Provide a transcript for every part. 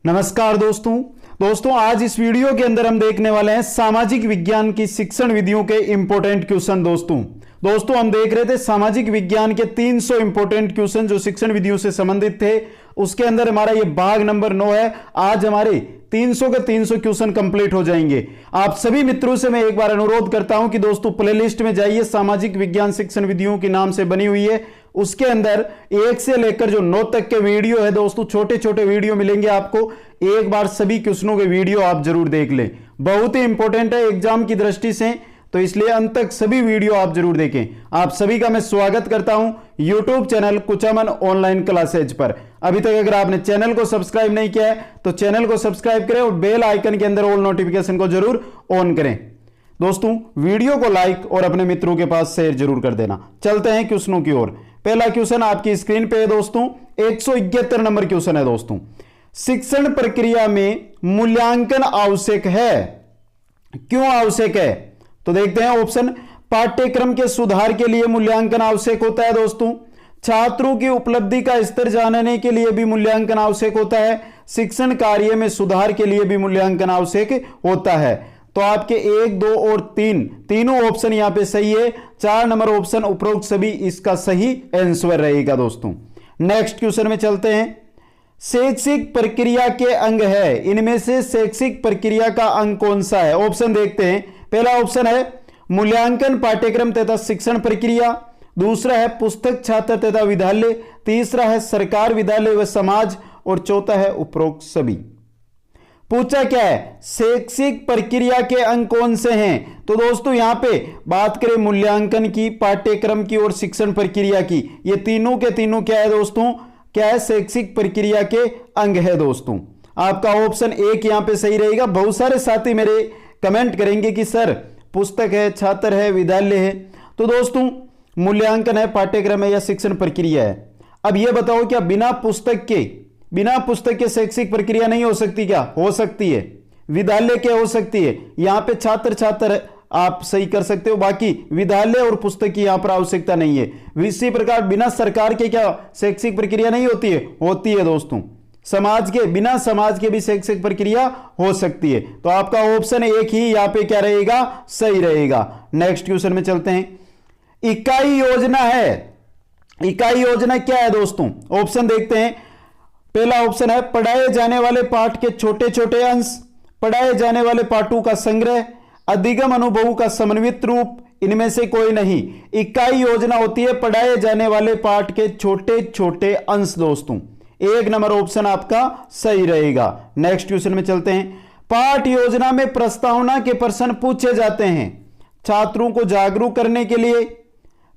नमस्कार दोस्तों आज इस वीडियो के अंदर हम देखने वाले हैं सामाजिक विज्ञान की शिक्षण विधियों के इंपॉर्टेंट क्वेश्चन। दोस्तों हम देख रहे थे सामाजिक विज्ञान के 300 इंपॉर्टेंट क्वेश्चन जो शिक्षण विधियों से संबंधित थे। उसके अंदर हमारा ये भाग नंबर 9 है। आज हमारे 300 के 300 क्वेश्चन कंप्लीट हो जाएंगे। आप सभी मित्रों से मैं एक बार अनुरोध करता हूं कि दोस्तों प्लेलिस्ट में जाइए, सामाजिक विज्ञान शिक्षण विधियों के नाम से बनी हुई है। उसके अंदर 1 से लेकर जो 9 तक के वीडियो है दोस्तों, छोटे छोटे वीडियो मिलेंगे आपको। एक बार सभी क्वेश्चनों के वीडियो आप जरूर देख लें, बहुत ही इंपॉर्टेंट है एग्जाम की दृष्टि से, तो इसलिए अंत तक सभी वीडियो आप जरूर देखें। आप सभी का मैं स्वागत करता हूं YouTube channel Kuchaman online classes पर। अभी तक अगर आपने चैनल को सब्सक्राइब नहीं किया है तो चैनल को सब्सक्राइब करें और बेल आइकन के अंदर ऑल नोटिफिकेशन को जरूर ऑन करें। दोस्तों वीडियो को लाइक और अपने मित्रों के पास शेयर जरूर कर देना। चलते हैं क्वेश्चनों की ओर। पहला क्वेश्चन आपकी स्क्रीन पे है दोस्तों, 171 नंबर क्वेश्चन है दोस्तों। शिक्षण प्रक्रिया में मूल्यांकन आवश्यक है, क्यों आवश्यक है? तो देखते हैं ऑप्शन। पाठ्यक्रम के सुधार के लिए मूल्यांकन आवश्यक होता है दोस्तों। छात्रों की उपलब्धि का स्तर जानने के लिए भी मूल्यांकन आवश्यक होता है। शिक्षण कार्य में सुधार के लिए भी मूल्यांकन आवश्यक होता है। तो आपके 1, 2 और 3 तीनों ऑप्शन यहां पे सही है। 4 नंबर ऑप्शन उपरोक्त सभी इसका सही आंसर रहेगा दोस्तों। नेक्स्ट क्वेश्चन में चलते हैं। शैक्षिक प्रक्रिया के अंग है, इनमें से शैक्षिक प्रक्रिया का अंग कौन सा है? ऑप्शन देखते हैं। पहला ऑप्शन है मूल्यांकन पाठ्यक्रम तथा शिक्षण प्रक्रिया, दूसरा है पुस्तक छात्र तथा विद्यालय, तीसरा है सरकार विद्यालय व समाज, और चौथा है उपरोक्त सभी। पूछा क्या है? शैक्षिक प्रक्रिया के अंग कौन से हैं? तो दोस्तों यहां पे बात करें मूल्यांकन की, पाठ्यक्रम की और शिक्षण प्रक्रिया की, ये तीनों के तीनों क्या है दोस्तों? क्या है? शैक्षिक प्रक्रिया के अंग है दोस्तों। आपका ऑप्शन 1 यहां पे सही रहेगा। बहुत सारे साथी मेरे कमेंट करेंगे कि सर पुस्तक है, छात्र है, विद्यालय है। तो दोस्तों मूल्यांकन है, पाठ्यक्रम है या शिक्षण प्रक्रिया है? अब यह बताओ क्या बिना पुस्तक के शैक्षिक प्रक्रिया नहीं हो सकती? क्या हो सकती है? विद्यालय क्या हो सकती है? यहां पे छात्र आप सही कर सकते हो, बाकी विद्यालय और पुस्तक की यहां पर आवश्यकता नहीं है। इसी प्रकार बिना सरकार के क्या शैक्षिक प्रक्रिया नहीं होती है? होती है दोस्तों। बिना समाज के भी शैक्षिक प्रक्रिया हो सकती है। तो आपका ऑप्शन 1 ही यहां पे क्या रहेगा? सही रहेगा। नेक्स्ट क्वेश्चन में चलते हैं। इकाई योजना है, इकाई योजना क्या है दोस्तों? ऑप्शन देखते हैं। पहला ऑप्शन है पढ़ाए जाने वाले पाठ के छोटे छोटे अंश, पढ़ाए जाने वाले पाठों का संग्रह, अधिगम अनुभवों का समन्वित रूप, इनमें से कोई नहीं। इकाई योजना होती है पढ़ाए जाने वाले पाठ के छोटे छोटे अंश दोस्तों। 1 नंबर ऑप्शन आपका सही रहेगा। नेक्स्ट क्वेश्चन में चलते हैं। पाठ योजना में प्रस्तावना के प्रश्न पूछे जाते हैं छात्रों को जागरूक करने के लिए,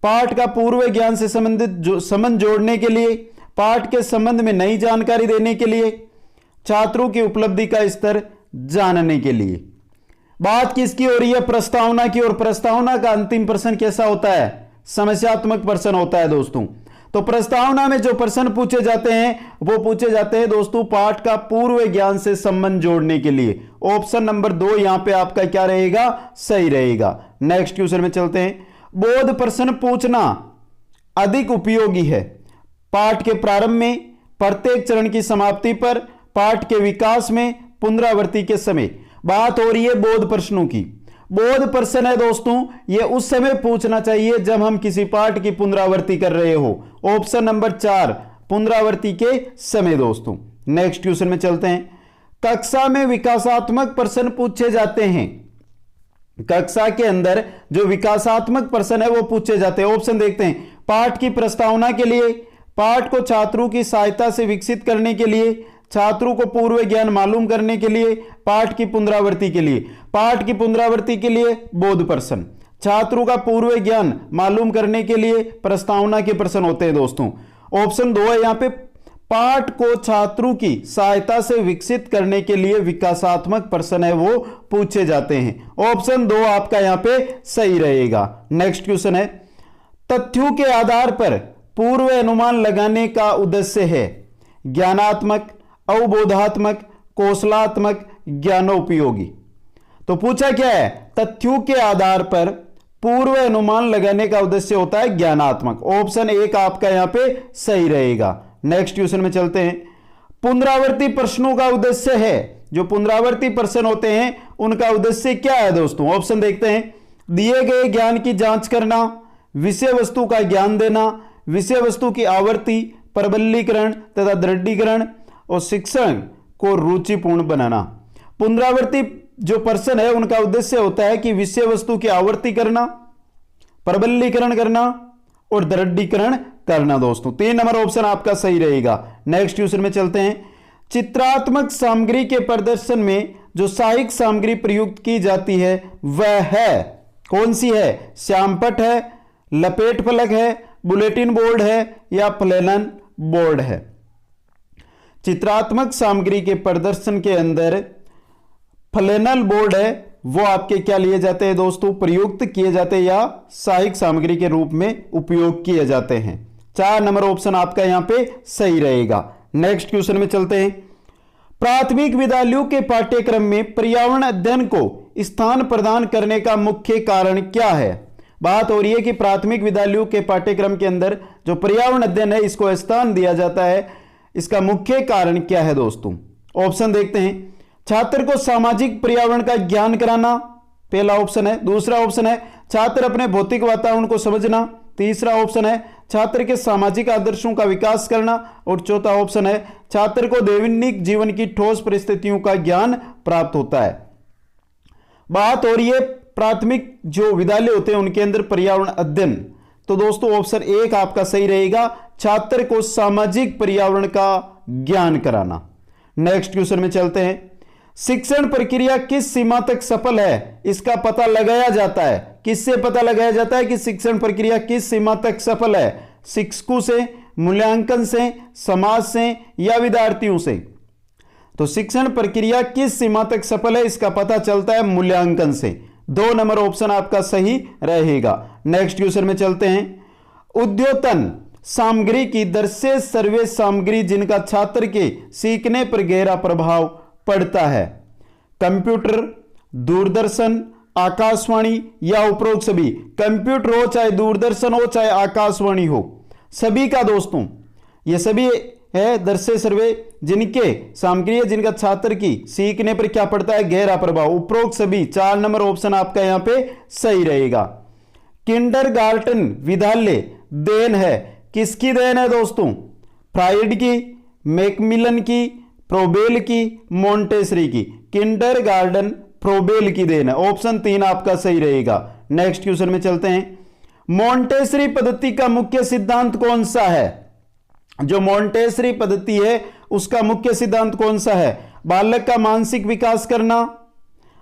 पाठ का पूर्व ज्ञान से संबंधित संबंध जोड़ने के लिए, पाठ के संबंध में नई जानकारी देने के लिए, छात्रों की उपलब्धि का स्तर जानने के लिए। बात किसकी हो रही है? प्रस्तावना की। और प्रस्तावना का अंतिम प्रश्न कैसा होता है? समस्यात्मक प्रश्न होता है दोस्तों। तो प्रस्तावना में जो प्रश्न पूछे जाते हैं वो पूछे जाते हैं दोस्तों पाठ का पूर्व ज्ञान से संबंध जोड़ने के लिए। ऑप्शन नंबर 2 यहां पे आपका क्या रहेगा? सही रहेगा। नेक्स्ट क्वेश्चन में चलते हैं। बोध प्रश्न पूछना अधिक उपयोगी है पाठ के प्रारंभ में, प्रत्येक चरण की समाप्ति पर, पाठ के विकास में, पुनरावृत्ति के समय। बात हो रही है बोध प्रश्नों की। बोध प्रश्न है दोस्तों, यह उस समय पूछना चाहिए जब हम किसी पाठ की पुनरावृत्ति कर रहे हो। ऑप्शन नंबर 4 पुनरावृत्ति के समय दोस्तों। नेक्स्ट क्वेश्चन में चलते हैं। कक्षा में विकासात्मक प्रश्न पूछे जाते हैं, कक्षा के अंदर जो विकासात्मक प्रश्न है वो पूछे जाते हैं। ऑप्शन देखते हैं। पाठ की प्रस्तावना के लिए, पाठ को छात्रों की सहायता से विकसित करने के लिए, छात्रों को पूर्व ज्ञान मालूम करने के लिए, पाठ की पुनरावृत्ति के लिए। पाठ की पुनरावृत्ति के लिए बोध प्रश्न, छात्रों का पूर्व ज्ञान मालूम करने के लिए प्रस्तावना के प्रश्न होते हैं दोस्तों। ऑप्शन 2 है यहां पे पाठ को छात्रों की सहायता से विकसित करने के लिए विकासात्मक प्रश्न है वो पूछे जाते हैं। ऑप्शन 2 आपका यहां पे सही रहेगा। नेक्स्ट क्वेश्चन है। तथ्यों के आधार पर पूर्व अनुमान लगाने का उद्देश्य है ज्ञानात्मक, अवबोधात्मक, कौशलात्मक, ज्ञानोपयोगी। तो पूछा क्या है? तथ्यों के आधार पर पूर्व अनुमान लगाने का उद्देश्य होता है ज्ञानात्मक। ऑप्शन 1 आपका यहां पे सही रहेगा। नेक्स्ट क्वेश्चन में चलते हैं। पुनरावर्ती प्रश्नों का उद्देश्य है, जो पुनरावर्ती प्रश्न होते हैं उनका उद्देश्य क्या है दोस्तों? ऑप्शन देखते हैं। दिए गए ज्ञान की जांच करना, विषय वस्तु का ज्ञान देना, विषय वस्तु की आवर्ती, प्रबलीकरण तथा दृढ़ीकरण और शिक्षण को रुचिपूर्ण बनाना। पुनरावर्ती जो प्रश्न है उनका उद्देश्य होता है कि विषय वस्तु की आवर्ती करना, प्रबलीकरण करना और दृढ़ीकरण करना दोस्तों। 3 नंबर ऑप्शन आपका सही रहेगा। नेक्स्ट क्वेश्चन में चलते हैं। चित्रात्मक सामग्री के प्रदर्शन में जो सहायक सामग्री प्रयुक्त की जाती है वह है, कौन सी है? श्यामपट्ट है, लपेट फलक है, बुलेटिन बोर्ड है या फ्लैनल बोर्ड है। चित्रात्मक सामग्री के प्रदर्शन के अंदर फ्लैनल बोर्ड है वो आपके क्या लिए जाते हैं दोस्तों? प्रयुक्त किए जाते हैं या सहायक सामग्री के रूप में उपयोग किए जाते हैं। 4 नंबर ऑप्शन आपका यहां पे सही रहेगा। नेक्स्ट क्वेश्चन में चलते हैं। प्राथमिक विद्यालयों के पाठ्यक्रम में पर्यावरण अध्ययन को स्थान प्रदान करने का मुख्य कारण क्या है? बात हो रही है कि प्राथमिक विद्यालयों के पाठ्यक्रम के अंदर जो पर्यावरण अध्ययन है इसको स्थान दिया जाता है, इसका मुख्य कारण क्या है दोस्तों? ऑप्शन देखते हैं। छात्र को सामाजिक पर्यावरण का ज्ञान कराना, पहला ऑप्शन है। दूसरा ऑप्शन है छात्र अपने भौतिक वातावरण को समझना। तीसरा ऑप्शन है छात्र के सामाजिक आदर्शों का विकास करना और चौथा ऑप्शन है छात्र को दैनिक जीवन की ठोस परिस्थितियों का ज्ञान प्राप्त होता है। बात हो रही है प्राथमिक जो विद्यालय होते हैं उनके अंदर पर्यावरण अध्ययन, तो दोस्तों ऑप्शन 1 आपका सही रहेगा, छात्र को सामाजिक पर्यावरण का ज्ञान कराना। नेक्स्ट क्वेश्चन में चलते हैं। शिक्षण प्रक्रिया किस सीमा तक सफल है इसका पता लगाया जाता है। किससे पता लगाया जाता है कि शिक्षण प्रक्रिया किस सीमा तक सफल है? शिक्षकों से, मूल्यांकन से, समाज से या विद्यार्थियों से? तो शिक्षण प्रक्रिया किस सीमा तक सफल है इसका पता चलता है मूल्यांकन से। 2 नंबर ऑप्शन आपका सही रहेगा। नेक्स्ट क्वेश्चन में चलते हैं। उद्योतन सामग्री की दर्शे सर्वे सामग्री जिनका छात्र के सीखने पर गहरा प्रभाव पड़ता है। कंप्यूटर, दूरदर्शन, आकाशवाणी या उपरोक्त सभी। कंप्यूटर हो चाहे दूरदर्शन हो चाहे आकाशवाणी हो, सभी का दोस्तों ये सभी है दर्शे सर्वे जिनके सामग्री है जिनका छात्र की सीखने पर क्या पड़ता है? गहरा प्रभाव। उपरोक्त सभी। 4 नंबर ऑप्शन आपका यहां पे सही रहेगा। किंडरगार्टन विद्यालय देन है, किसकी देन है दोस्तों? फ्राइड की, मैकमिलन की, फ्रोबेल की, मोंटेसरी की। किंडरगार्टन फ्रोबेल की देन है। ऑप्शन 3 आपका सही रहेगा। नेक्स्ट क्वेश्चन में चलते हैं। मोंटेसरी पद्धति का मुख्य सिद्धांत कौन सा है? जो मोंटेसरी पद्धति है उसका मुख्य सिद्धांत कौन सा है? बालक का मानसिक विकास करना,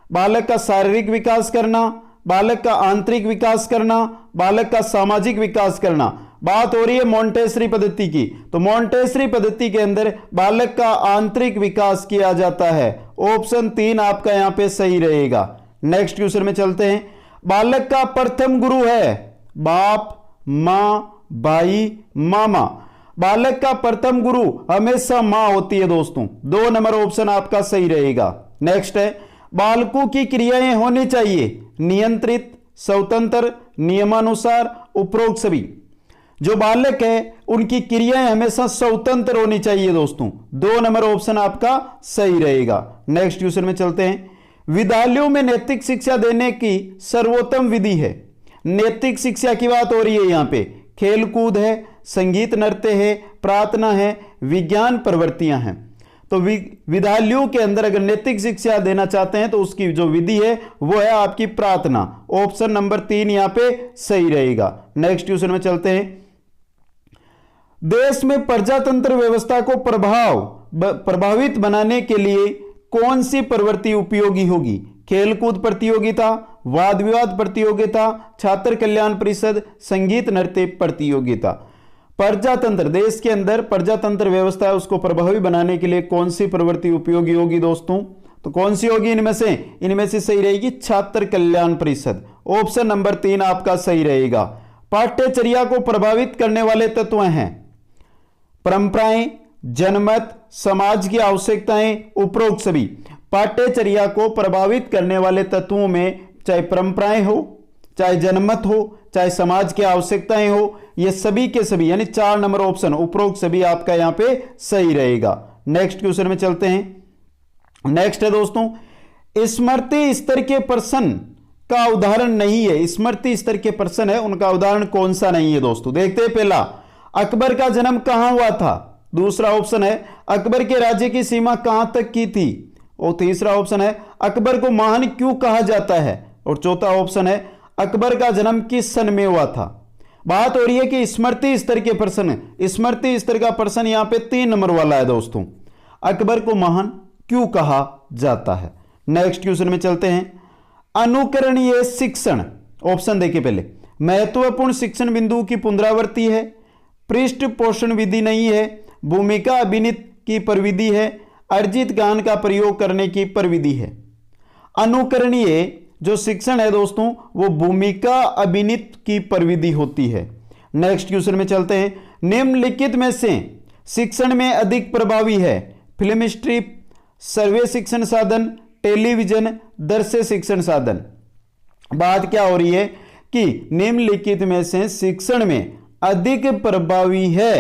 बालक का शारीरिक विकास करना, बालक का आंतरिक विकास करना, बालक का सामाजिक विकास करना। बात हो रही है मोंटेसरी पद्धति की, तो मोंटेसरी पद्धति के अंदर बालक का आंतरिक विकास किया जाता है। ऑप्शन 3 आपका यहां पे सही रहेगा। नेक्स्ट क्वेश्चन में चलते हैं। बालक का प्रथम गुरु है बाप, मां, भाई, मामा। बालक का प्रथम गुरु हमेशा मां होती है दोस्तों। 2 नंबर ऑप्शन आपका सही रहेगा। नेक्स्ट है। बालकों की क्रियाएं होनी चाहिए नियंत्रित, स्वतंत्र, नियमानुसार, उपरोक्त सभी। जो बालक है उनकी क्रियाएं हमेशा स्वतंत्र होनी चाहिए दोस्तों। 2 नंबर ऑप्शन आपका सही रहेगा। नेक्स्ट क्वेश्चन में चलते हैं। विद्यालयों में नैतिक शिक्षा देने की सर्वोत्तम विधि है। नैतिक शिक्षा की बात हो रही है यहां पे। खेलकूद है, संगीत नृत्य है, प्रार्थना है, विज्ञान प्रवृत्तियां हैं। तो विद्यालयों के अंदर अगर नैतिक शिक्षा देना चाहते हैं तो उसकी जो विधि है वो है आपकी प्रार्थना। ऑप्शन नंबर 3 यहां पे सही रहेगा। नेक्स्ट क्वेश्चन में चलते हैं। देश में प्रजातंत्र व्यवस्था को प्रभावित बनाने के लिए कौन सी प्रवृत्ति उपयोगी होगी? खेलकूद प्रतियोगिता, वाद विवाद प्रतियोगिता, छात्र कल्याण परिषद, संगीत नृत्य प्रतियोगिता। प्रजातंत्र, देश के अंदर प्रजातंत्र व्यवस्था है उसको प्रभावी बनाने के लिए कौन सी प्रवृत्ति उपयोगी होगी दोस्तों? तो कौन सी होगी इनमें से? इनमें से सही रहेगी छात्र कल्याण परिषद। ऑप्शन नंबर 3 आपका सही रहेगा। पाठ्यचर्या को प्रभावित करने वाले तत्व हैं परंपराएं, जनमत, समाज की आवश्यकताएं, उपरोक्त सभी। पाठ्यचर्या को प्रभावित करने वाले तत्वों में चाहे परंपराएं हो, चाहे जनमत हो, चाहे समाज की आवश्यकताएं हो, ये सभी के सभी यानी 4 नंबर ऑप्शन उपरोक्त सभी आपका यहां पे सही रहेगा। नेक्स्ट क्वेश्चन में चलते हैं। नेक्स्ट है दोस्तों, स्मृति स्तर के प्रश्न का उदाहरण नहीं है। स्मृति स्तर के प्रश्न है, उनका उदाहरण कौन सा नहीं है दोस्तों। देखते हैं, पहला, अकबर का जन्म कहां हुआ था। दूसरा ऑप्शन है, अकबर के राज्य की सीमा कहां तक की थी। और तीसरा ऑप्शन है, अकबर को महान क्यों कहा जाता है। और चौथा ऑप्शन है, अकबर का जन्म किस सन में हुआ था। बात हो रही है कि स्मृति स्तर के प्रश्न। स्मृति स्तर का प्रश्न यहां पे 3 नंबर वाला है दोस्तों, अकबर को महान क्यों कहा जाता है। नेक्स्ट क्वेश्चन में चलते हैं, अनुकरणीय शिक्षण। ऑप्शन देखिए पहले, महत्वपूर्ण शिक्षण बिंदु की पुनरावृत्ति है, पृष्ठ पोषण विधि नहीं है, भूमिका अभिनीत की प्रविधि है, अर्जित ज्ञान का प्रयोग करने की प्रविधि है। अनुकरणीय जो शिक्षण है दोस्तों, वो भूमिका अभिनीत की प्रविधि होती है। नेक्स्ट क्वेश्चन में चलते हैं, निम्नलिखित में से शिक्षण में अधिक प्रभावी है, फिल्म स्ट्रिप, सर्वे शिक्षण साधन, टेलीविजन, दृश्य शिक्षण साधन। बात क्या हो रही है कि निम्नलिखित में से शिक्षण में अधिक प्रभावी है,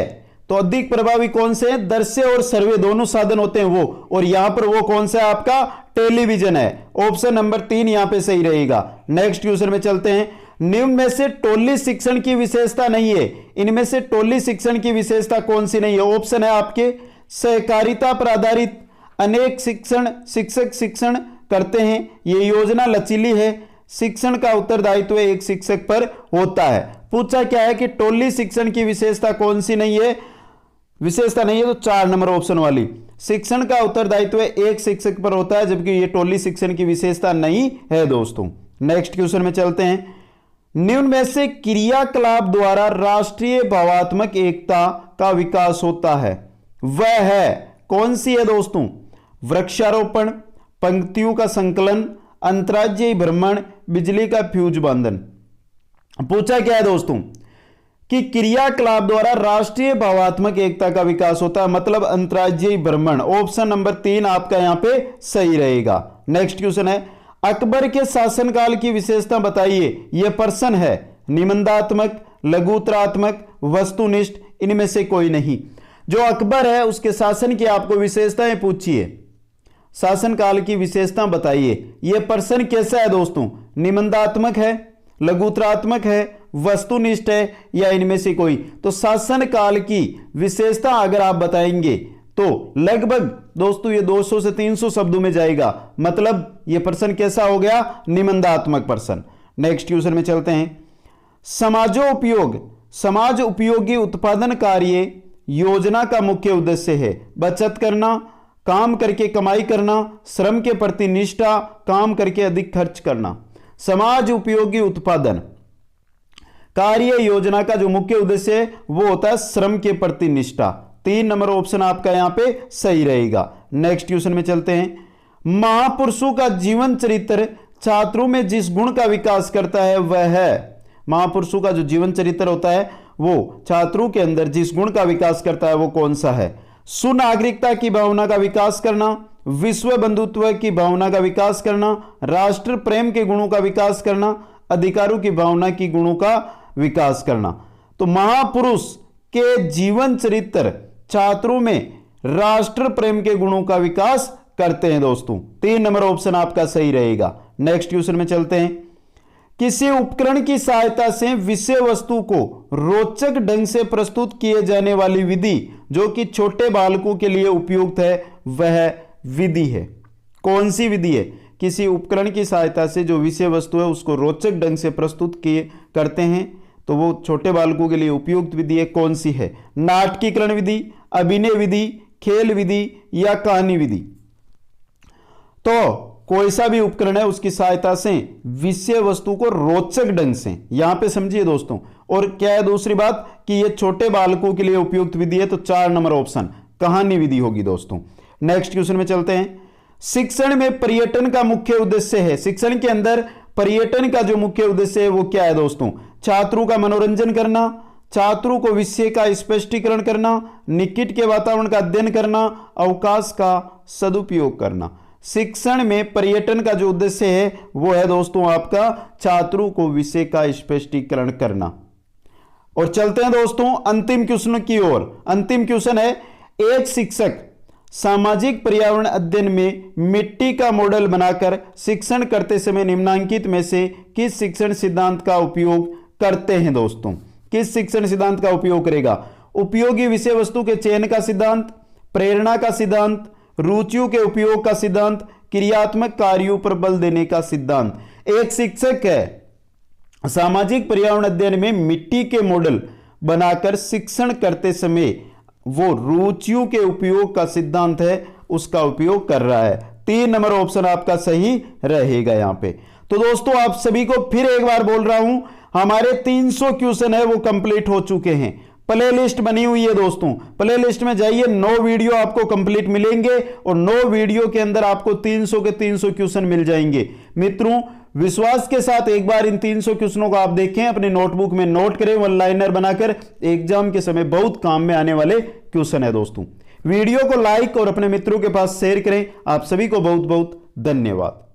तो अधिक प्रभावी कौन से हैं, दृश्य और सर्वे दोनों साधन होते हैं वो, और यहां पर वो कौन सा है आपका, टेलीविजन है। ऑप्शन नंबर 3 यहां पे सही रहेगा। नेक्स्ट क्वेश्चन में चलते हैं, निम्न में से टोली शिक्षण की विशेषता नहीं है। इनमें से टोली शिक्षण की विशेषता कौन सी नहीं है। ऑप्शन है आपके, सहकारिता पर आधारित अनेक शिक्षक शिक्षण करते हैं, ये योजना लचीली है, शिक्षण का उत्तरदायित्व एक शिक्षक पर होता है। पूछा क्या है कि टोली शिक्षण की विशेषता कौन सी नहीं है, विशेषता नहीं है, तो 4 नंबर ऑप्शन वाली, शिक्षण का उत्तरदायित्व एक शिक्षक पर होता है, जबकि ये टोली शिक्षण की विशेषता नहीं है दोस्तों। नेक्स्ट क्वेश्चन में चलते हैं, निम्न में से क्रियाकलाप द्वारा राष्ट्रीय भावात्मक एकता का विकास होता है, वह है कौन सी है दोस्तों। वृक्षारोपण, पंक्तियों का संकलन, अंतर्राज्यीय भ्रमण, बिजली का फ्यूज बांधन। पूछा क्या है दोस्तों कि क्रियाकलाप द्वारा राष्ट्रीय भावात्मक एकता का विकास होता है, मतलब अंतर्राज्यीय भ्रमण। ऑप्शन नंबर 3 आपका यहां पे सही रहेगा। नेक्स्ट क्वेश्चन है, अकबर के शासनकाल की विशेषता बताइए। यह प्रश्न है निबंधात्मक, लघुतरात्मक, वस्तुनिष्ठ, इनमें से कोई नहीं। जो अकबर है उसके शासन की आपको विशेषताएं पूछिए, शासनकाल की विशेषता बताइए। यह प्रश्न कैसा है दोस्तों, निबंधात्मक है, लघुतरात्मक है, वस्तुनिष्ठ है, या इनमें से कोई। तो शासनकाल की विशेषता अगर आप बताएंगे तो लगभग दोस्तों ये 200 से 300 शब्दों में जाएगा, मतलब यह प्रश्न कैसा हो गया, निबंधात्मक प्रश्न। नेक्स्ट क्वेश्चन में चलते हैं, समाजोपयोग, समाज उपयोगी उत्पादन कार्य योजना का मुख्य उद्देश्य है बचत करना, काम करके कमाई करना, श्रम के प्रति निष्ठा, काम करके अधिक खर्च करना। समाज उपयोगी उत्पादन कार्य योजना का जो मुख्य उद्देश्य है वो होता है श्रम के प्रति निष्ठा। 3 नंबर ऑप्शन आपका यहां पे सही रहेगा। नेक्स्ट क्वेश्चन में चलते हैं, महापुरुषों का जीवन चरित्र छात्रों में जिस गुण का विकास करता है वह है, महापुरुषों का जो जीवन चरित्र होता है वो छात्रों के अंदर जिस गुण का विकास करता है वो कौन सा है। सुनागरिकता की भावना का विकास करना, विश्व बंधुत्व की भावना का विकास करना, राष्ट्र प्रेम के गुणों का विकास करना, अधिकारों की भावना की गुणों का विकास करना। तो महापुरुष के जीवन चरित्र छात्रों में राष्ट्र प्रेम के गुणों का विकास करते हैं दोस्तों। 3 नंबर ऑप्शन आपका सही रहेगा। नेक्स्ट क्वेश्चन में चलते हैं, किसी उपकरण की सहायता से विषय वस्तु को रोचक ढंग से प्रस्तुत किए जाने वाली विधि जो कि छोटे बालकों के लिए उपयुक्त है वह विधि है। कौन सी विधि है, किसी उपकरण की सहायता से जो विषय वस्तु है उसको रोचक ढंग से प्रस्तुत किए करते हैं तो वो छोटे बालकों के लिए उपयुक्त विधि है, कौन सी है। नाटकीकरण विधि, अभिनय विधि, खेल विधि या कहानी विधि। तो कोई सा भी उपकरण है उसकी सहायता से विषय वस्तु को रोचक ढंग से, यहां पे समझिए दोस्तों। और क्या है दूसरी बात कि ये छोटे बालकों के लिए उपयुक्त विधि है, तो 4 नंबर ऑप्शन कहानी विधि होगी दोस्तों। नेक्स्ट क्वेश्चन में चलते हैं, शिक्षण में पर्यटन का मुख्य उद्देश्य है, शिक्षण के अंदर पर्यटन का जो मुख्य उद्देश्य है वो क्या है दोस्तों। छात्रों का मनोरंजन करना, छात्रों को विषय का स्पष्टीकरण करना, निकट के वातावरण का अध्ययन करना, अवकाश का सदुपयोग करना। शिक्षण में पर्यटन का जो उद्देश्य है वो है दोस्तों आपका छात्रों को विषय का स्पष्टीकरण करना। और चलते हैं दोस्तों अंतिम क्वेश्चन की ओर। अंतिम क्वेश्चन है, एक शिक्षक सामाजिक पर्यावरण अध्ययन में मिट्टी का मॉडल बनाकर शिक्षण करते समय निम्नलिखित में से किस शिक्षण सिद्धांत का उपयोग करते हैं दोस्तों? किस शिक्षण सिद्धांत का उपयोग करेगा? उपयोगी विषय वस्तु के चयन का सिद्धांत, प्रेरणा का सिद्धांत, रुचियों के उपयोग का सिद्धांत, क्रियात्मक कार्यों पर बल देने का सिद्धांत। एक शिक्षक है, सामाजिक पर्यावरण अध्ययन में मिट्टी के मॉडल बनाकर शिक्षण करते समय वो रुचियों के उपयोग का सिद्धांत है उसका उपयोग कर रहा है। 3 नंबर ऑप्शन आपका सही रहेगा यहां पे। तो दोस्तों आप सभी को फिर एक बार बोल रहा हूं, हमारे 300 क्वेश्चन है वो कंप्लीट हो चुके हैं। प्ले लिस्ट बनी हुई है दोस्तों, प्ले लिस्ट में जाइए, 9 वीडियो आपको कंप्लीट मिलेंगे और 9 वीडियो के अंदर आपको 300 के 300 क्वेश्चन मिल जाएंगे। मित्रों विश्वास के साथ एक बार इन 300 क्वेश्चनों को आप देखें, अपने नोटबुक में नोट करें, वन लाइनर बनाकर, एग्जाम के समय बहुत काम में आने वाले क्वेश्चन है दोस्तों। वीडियो को लाइक और अपने मित्रों के पास शेयर करें। आप सभी को बहुत बहुत धन्यवाद।